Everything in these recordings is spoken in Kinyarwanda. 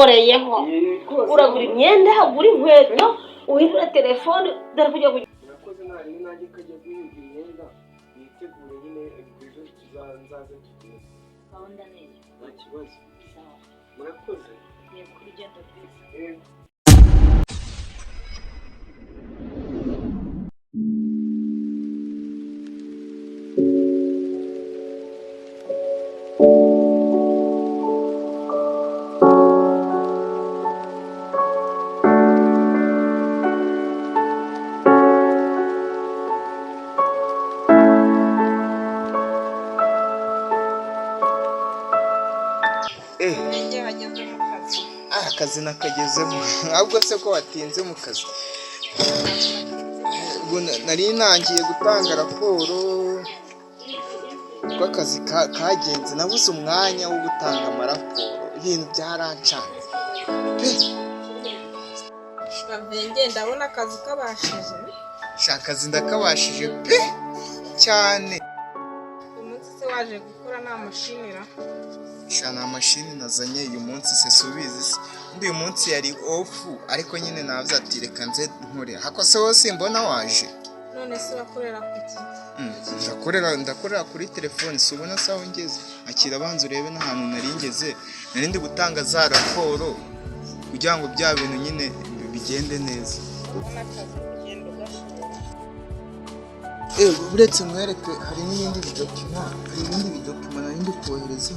wikoreyeho uragura imyenda ugura inkweto uhindura telefone dore kujya nakoze nari nanjye kajya guhindura imyenda nitegure nyine ejo nzaze tugure gahunda neza nta kibazo sawa murakoze ngiye kuri genda bwiza akazi nakagezemo ahubwo se ko watinze mu kazi nari nangiye gutanga raporo uko akazi kagenze nabuze umwanya wo gutanga amaraporo ibintu byarancanze bavenge ndabona akazi kabashije akazi ndakabashije pe cyane uyu munsi se waje gukora nta mashinira nta mashini nazanye uyu munsi se subizi se uyu munsi yari ofu ariko nyine navuze ati reka nze nkore hako se wose mbona waje none se urakorera kuki ndakorera kuri telefone si ubona se aho ngeze akira abanza urebe n'ahantu nari ngeze nari ndi gutanga za raporo kugira ngo bya bintu nyine bigende neza uretse mwereke hari n'ibindi bidokima nari ndi kohereza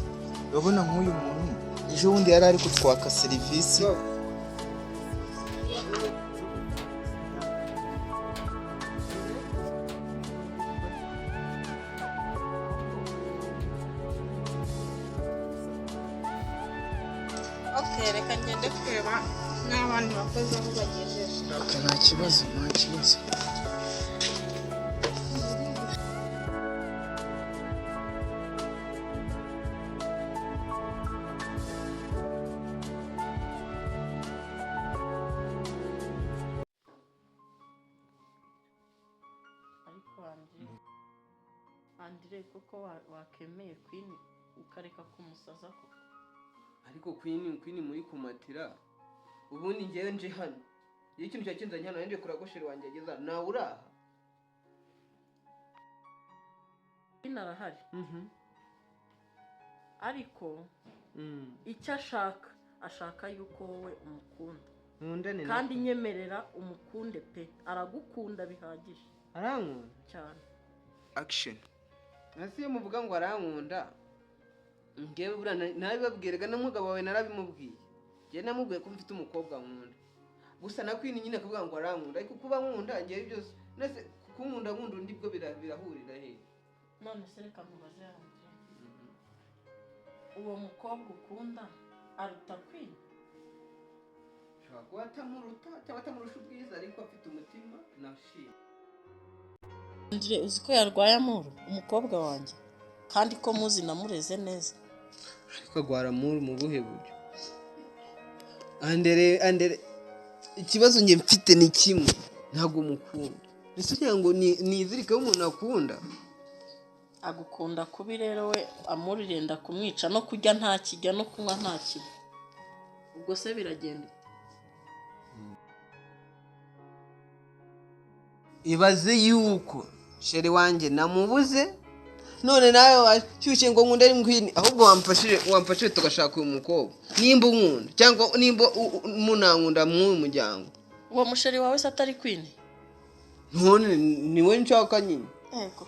urabona nk'uyu muntu ejo bundi yari ari kutwaka serivisi reka ngende kureba n'abandi bakozi aho bagejeje nta kibazo Andre koko wakemeye Queen ukareka kumusaza ko ariko Queen muri kumatira ubundi ngewe nje hano iyo ikintu cyakinzanye hano nje kuragoshera wanjye ageza nawe uraha Queen arahari ariko icyo ashaka yuko wowe umukunda kandi nyemerera umukunde pe aragukunda bihagije arankunda cyane action nasi iyo muvuga ngo arankunda ngewe bura nabibabwiraga n'umugabo wawe narabimubwiye ngewe namubwiye ko mfite umukobwa nkunda gusa na Queen nyine akavuga ngo arankunda ariko kuba nkunda ngewe byose nese kunkunda undi bwo birahurira he none se reka mubaze yanjye uwo mukobwa ukunda aruta Queen shaka kuba atamuruta cyangwa atamurusha ubwiza ariko afite umutima nashimye Andre uzi ko yarwaye amuru umukobwa wanjye kandi ko muzi namureze neza ariko agwara amuru mu buhe buryo andere ikibazo nge mfite ni kimwe ntago mukunda ese cyangwa nizirikaho umuntu akunda agukunda kubi rero we amurirenda kumwica no kurya nta kijya no kunywa nta kiba ubwo se biragenda ibaze yuko sheri wanjye namubuze none nawe washyushye ngo nkunde ari Queen ahubwo wamfashije tugashaka uyu mukobwa nimba unkunda cyangwa nimba munankunda mu muryango uwo musheri wawe se atari Queen none niwe nshaka nyine yego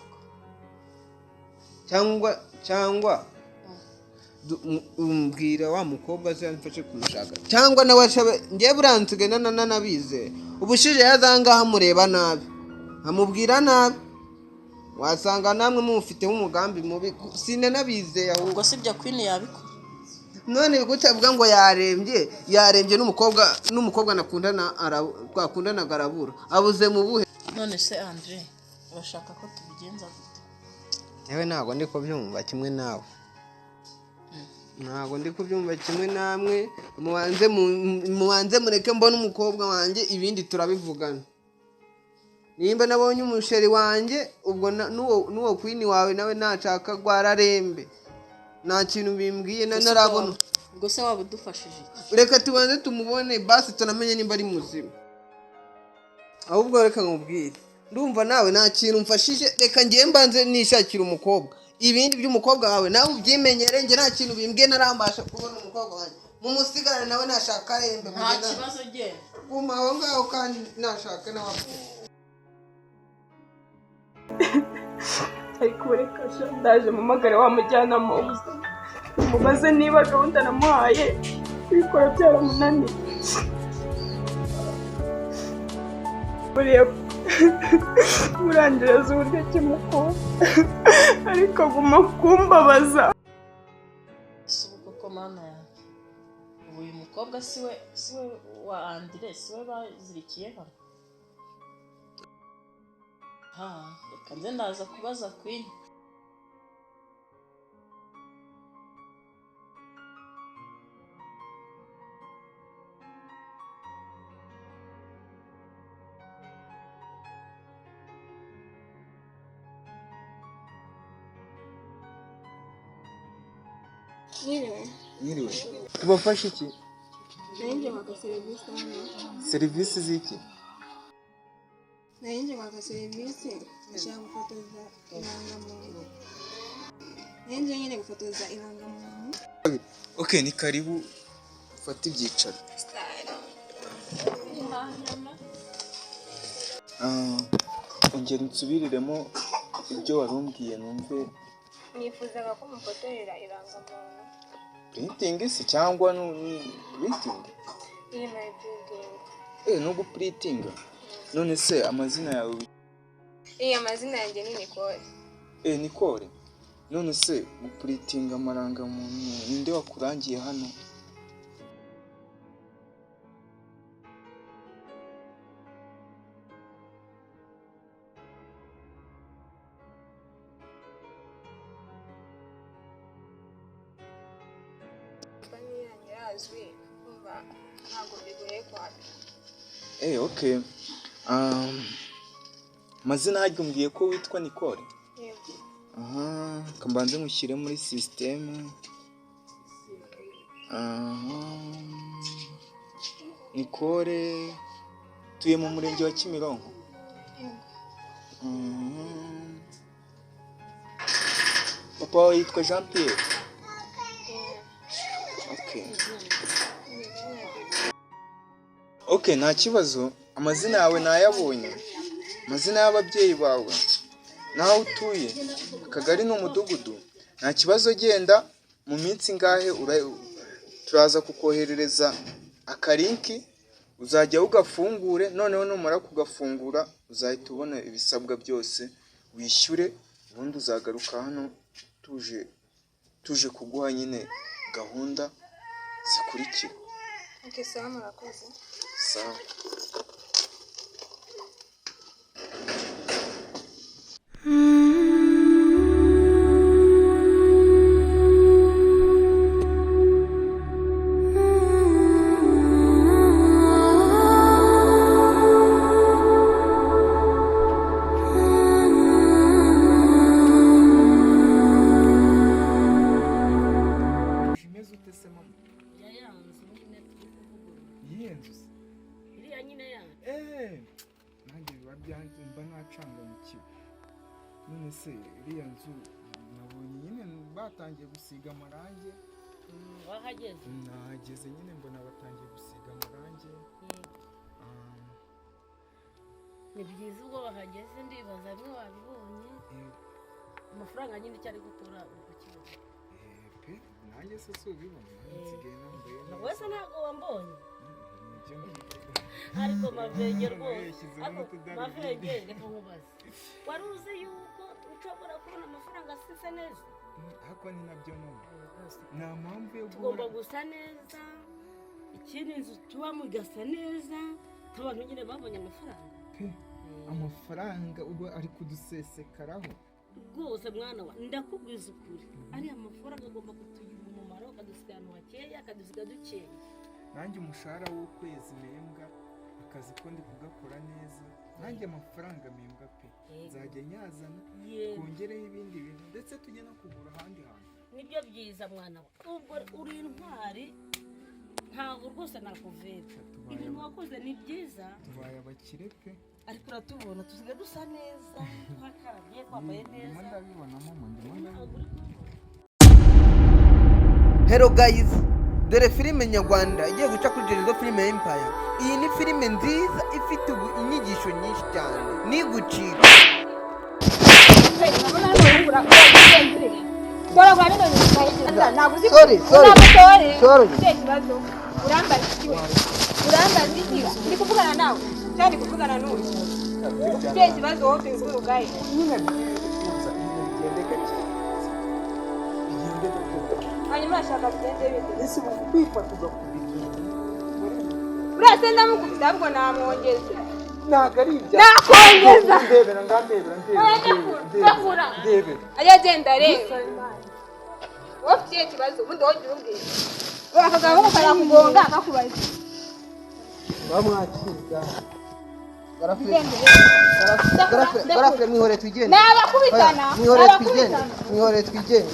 cyangwa umbwira wa mukobwa se mfashe kumushaka cyangwa nawe ngiye buransigaye nanabize ubushije yazangaha mureba nabi amubwira nabi wasanga namwe mufiteho umugambi mubi sinanabizeye ahubwo sibyo Queen yabikora none gutavuga ngo yarembye n'umukobwa nakundana garabura abuze mu buhe none se Andre urashaka ko tubigenza gute yewe ntago ndi kubyumva kimwe nawe ntago ndi kubyumva kimwe namwe mubanze mureke mbona umukobwa wanjye ibindi turabivugana nimba nabonye umusheri wanjye ubwo n'uwo Queen wawe nawe nashaka gwararembe nta kintu bimbwiye narabona ubwo se waba udufashije iki? reka tubanze tumubone basi tunamenye nimba ari muzima. Ahubwo reka nkubwire, ndumva nawe nta kintu mfashije, reka ngiye mbanze nishakira umukobwa. Ibindi by'umukobwa wawe nawe ubyimenyere, njye nta kintu bimbwiye narambasha kubona umukobwa wanjye. Mumusigarane nawe nashaka arembe. Nta kibazo genda. Guma aho ngaho kandi nashaka nawe. ariko reka sha ndaje mumagare wamujyanamo ubuzima umubaze niba gahunda namuhaye kubikora byaramunaniye. buriya murangereza uburyo kimukunda ariko aguma kumbabaza. Si ubu koko mana yanjye, ubu uyu mukobwa siwe wa Andire, siwe bazirikiye hano? Reka nze ndaza kubaza Queen. Mwiriwe. Tubafashe iki? Nanjye kwaka serivisi hano. Serivisi z'iki? Nanjye kwaka serivisi ndashaka gufotoza irangamuntu. Nanjye nyine gufotoza irangamuntu. Okay, ni karibu ufate ibyicaro. Ongera unsubiriremo ibyo warumbwiye numve. Nifuzaga ko mufotorera irangamuntu. Printing se cyangwa printing? Iyi ni printing. No guprintinga. None se amazina yawe? Amazina yanjye ni Nicole. Nicole. None se guprintinga amarangamuntu ninde wakurangiye hano? Okay. Mazina haryo umbwiye ko witwa Nicole? Yego. Kambanze mushyire muri system. Nicole tuye mu murenge wa Kimironko. Papa wawe yitwa Jean Pierre? Okay, nta kibazo. Amazina yawe nayabonye. Amazina y'ababyeyi bawe. Naho utuye. Akagari n'umudugudu. Nta kibazo genda mu minsi ngahe turaza kukoherereza akalinki uzajya ugafungure, noneho numara kugafungura uzahita ubona ibisabwa byose wishyure, ubundi uzagaruka hano tuje kuguha nyine gahunda zikurikira. Okay, sawa murakoze. Sawa. None se iriya nzu nabonye nyine batangiye gusiga amarangi. Wahageze? Nahageze nyine mbona batangiye gusiga amarangi. Ni byiza ubwo bahageze, ndibaza bimwe wabibonye. Amafaranga nyine cyari gutora ukibaza. Pe nanjye se ubibona nsigaye nambaye. Wese ntabwo wambonye. Ariko mavege rwose. Mavege reka nkubaze. Wari uzi yuko ushobora kubona amafaranga asise neza? Ariko ni nabyo none. Nta mpamvu yo tugomba gusa neza. Ikindi inzu tubamo igasa neza. Abantu nyine babonye amafaranga. Amafaranga ubwo ari kudusesekaraho. Rwose mwana wa ndakubwiza ukuri. Ari amafaranga agomba kutugira umumaro, akadusiga ahantu hakeya, akadusiga dukeye. Nanjye umushahara w'ukwezi mpembwa, akazi ko ndi kugakora neza. Nanjye amafaranga mpembwa pe. Nzajya nyazana, twongereho ibindi bintu ndetse tujye no kugura ahandi hantu. Nibyo nibyo byiza mwana we ubwo uri intwari ntabwo rwose nakuveta ibintu wakoze ni byiza tubaye abakire pe ariko uratubona tusigaye dusa neza twakarabye twambaye neza ndabibonamo mu ndimo Hello guys, dore filime nyarwanda igiye guca kuri Jerizo Film Empire. Iyi ni filime nziza ifite inyigisho nyinshi cyane. Nigucika. Sorry. Ndi kuvugana nawe cyane kuvugana n'uyu ufite ikibazo wowe ufite ugaye hanyuma ashaka kugende bite ese kwifata ugakubita urase ndamukubita ahubwo namwongeze ntabwo ari ibya nakongeza ndebera ndebera ajya agenda rero wowe ufite ikibazo ubundi wowe ugira ubwira akagabo karakugonga akakubaza Bamwakira. Garafre mwihore twigende. Nabakubitana. Mwihore twigende.